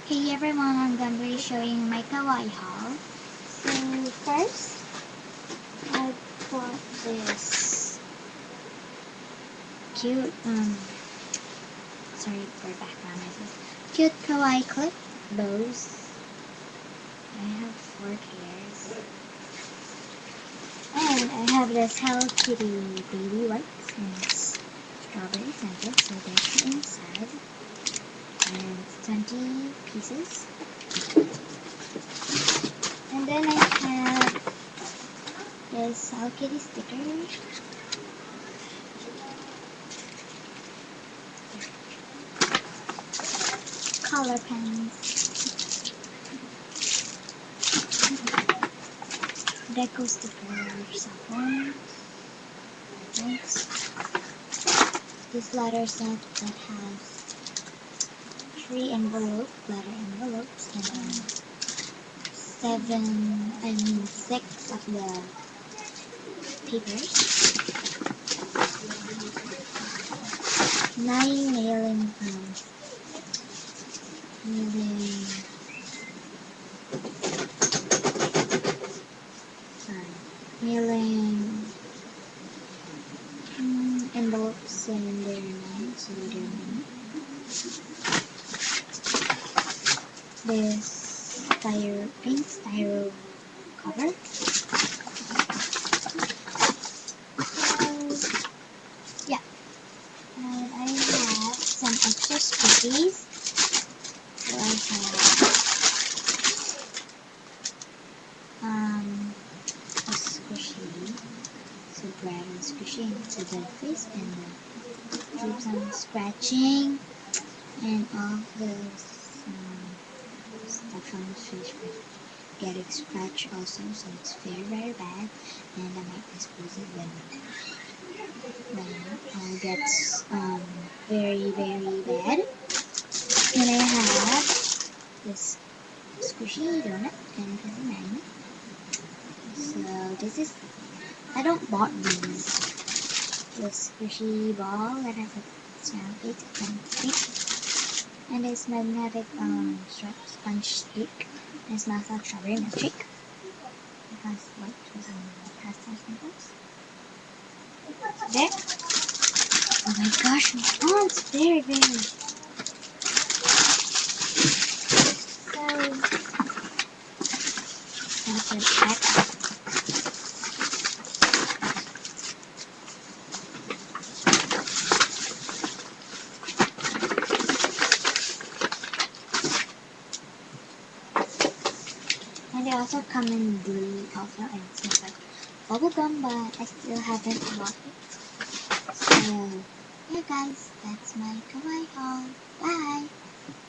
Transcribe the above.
Hey everyone, I'm gonna be showing my kawaii haul. So first, I bought this cute, sorry for background noises, cute kawaii clip bows. I have 4 pairs. And I have this Hello Kitty baby wipes and it's strawberry scented, so there's the inside. And it's 20 pieces. And then I have this Hello Kitty sticker. Color pens. Deco sticker saffron. This letter set that has 3 letter envelopes, and then 6 of the papers. 9 mailing envelopes, and there are 9, so there are many. This pink styro cover. Yeah, and I have some extra squishies. So I have a squishy, so grab and squishy into the face, and do some scratching and all this stuff on the face will get scratched also, so it's very bad, and I might dispose it when it gets very bad. And I have this squishy donut, and it has a magnet. So this is, I don't bought these. This squishy ball that has a small face and this magnetic sponge stick. And it smells like strawberry milkshake. It has white pastel sprinkles. There. Oh my gosh, my phone's very so that's it back. And they also come in blue also, and it smells like bubblegum, but I still haven't bought it. So yeah guys, that's my kawaii haul. Bye!